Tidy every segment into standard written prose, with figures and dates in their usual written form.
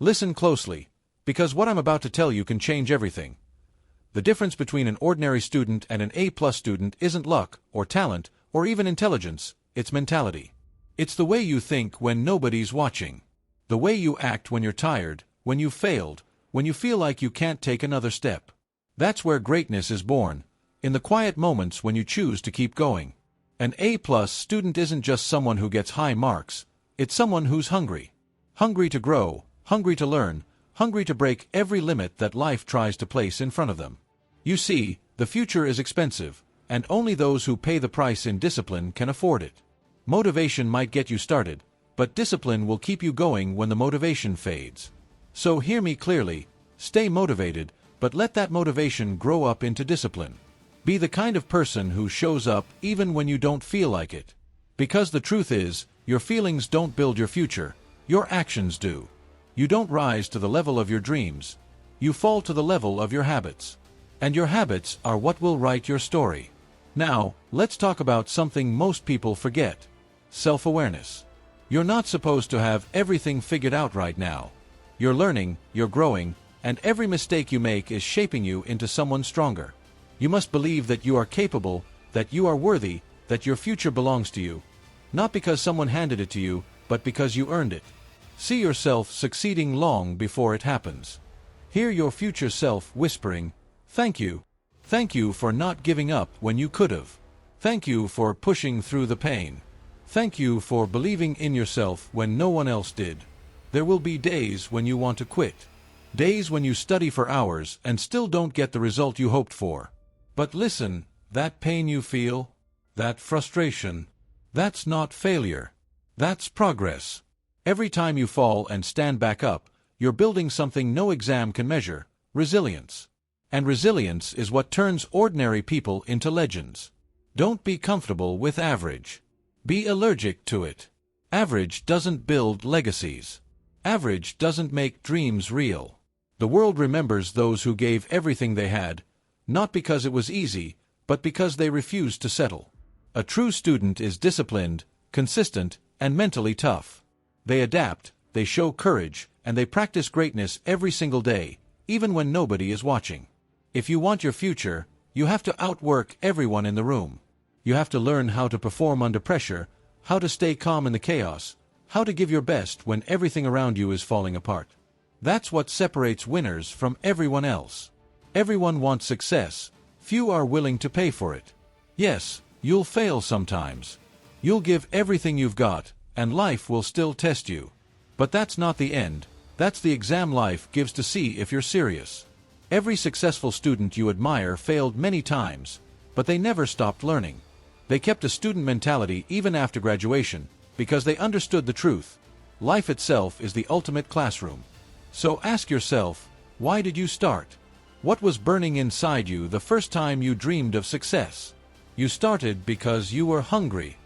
Listen closely, because what I'm about to tell you can change everything. The difference between an ordinary student and an A-plus student isn't luck, or talent, or even intelligence, it's mentality. It's the way you think when nobody's watching. The way you act when you're tired, when you've failed, when you feel like you can't take another step. That's where greatness is born, in the quiet moments when you choose to keep going. An A-plus student isn't just someone who gets high marks, it's someone who's hungry. Hungry to grow, hungry to learn, hungry to break every limit that life tries to place in front of them. You see, the future is expensive, and only those who pay the price in discipline can afford it. Motivation might get you started, but discipline will keep you going when the motivation fades. So hear me clearly, stay motivated, but let that motivation grow up into discipline. Be the kind of person who shows up even when you don't feel like it. Because the truth is, your feelings don't build your future, your actions do. You don't rise to the level of your dreams. You fall to the level of your habits. And your habits are what will write your story. Now, let's talk about something most people forget. Self-awareness. You're not supposed to have everything figured out right now. You're learning, you're growing, and every mistake you make is shaping you into someone stronger. You must believe that you are capable, that you are worthy, that your future belongs to you. Not because someone handed it to you, but because you earned it. See yourself succeeding long before it happens. Hear your future self whispering, "Thank you. Thank you for not giving up when you could have. Thank you for pushing through the pain. Thank you for believing in yourself when no one else did." There will be days when you want to quit. Days when you study for hours and still don't get the result you hoped for. But listen, that pain you feel, that frustration, that's not failure. That's progress. Every time you fall and stand back up, you're building something no exam can measure, resilience. And resilience is what turns ordinary people into legends. Don't be comfortable with average. Be allergic to it. Average doesn't build legacies. Average doesn't make dreams real. The world remembers those who gave everything they had, not because it was easy, but because they refused to settle. A true student is disciplined, consistent, and mentally tough. They adapt, they show courage, and they practice greatness every single day, even when nobody is watching. If you want your future, you have to outwork everyone in the room. You have to learn how to perform under pressure, how to stay calm in the chaos, how to give your best when everything around you is falling apart. That's what separates winners from everyone else. Everyone wants success, few are willing to pay for it. Yes, you'll fail sometimes. You'll give everything you've got, and life will still test you. But that's not the end, that's the exam life gives to see if you're serious. Every successful student you admire failed many times, but they never stopped learning. They kept a student mentality even after graduation, because they understood the truth. Life itself is the ultimate classroom. So ask yourself, why did you start? What was burning inside you the first time you dreamed of success? You started because you were hungry.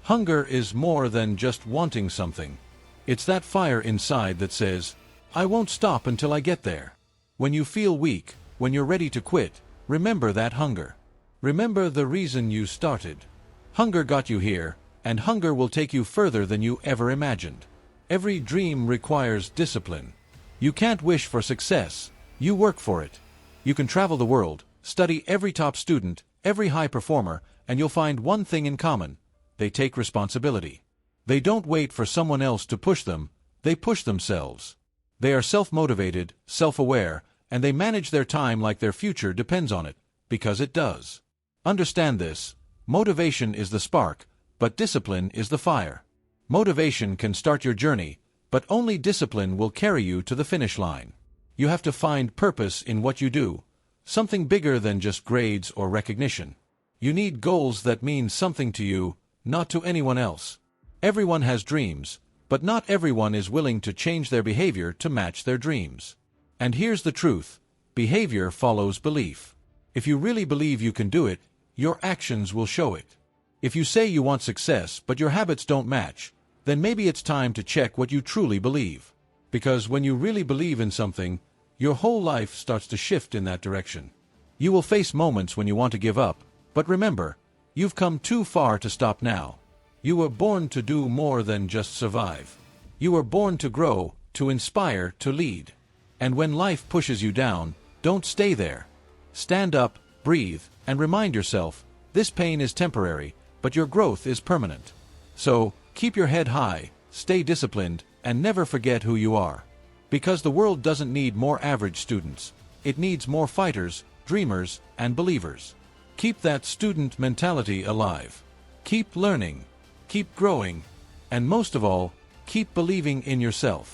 Hunger is more than just wanting something. It's that fire inside that says, "I won't stop until I get there." When you feel weak, when you're ready to quit, remember that hunger. Remember the reason you started. Hunger got you here, and hunger will take you further than you ever imagined. Every dream requires discipline. You can't wish for success, you work for it. You can travel the world, study every top student, every high performer, and you'll find one thing in common: they take responsibility. They don't wait for someone else to push them, they push themselves. They are self-motivated, self-aware, and they manage their time like their future depends on it, because it does. Understand this: motivation is the spark, but discipline is the fire. Motivation can start your journey, but only discipline will carry you to the finish line. You have to find purpose in what you do, something bigger than just grades or recognition. You need goals that mean something to you, not to anyone else. Everyone has dreams, but not everyone is willing to change their behavior to match their dreams. And here's the truth: behavior follows belief. If you really believe you can do it, your actions will show it. If you say you want success but your habits don't match, then maybe it's time to check what you truly believe. Because when you really believe in something, your whole life starts to shift in that direction. You will face moments when you want to give up, but remember, you've come too far to stop now. You were born to do more than just survive. You were born to grow, to inspire, to lead. And when life pushes you down, don't stay there. Stand up, breathe, and remind yourself, this pain is temporary, but your growth is permanent. So, keep your head high, stay disciplined, and never forget who you are. Because the world doesn't need more average students. It needs more fighters, dreamers, and believers. Keep that student mentality alive. Keep learning, keep growing, and most of all, keep believing in yourself.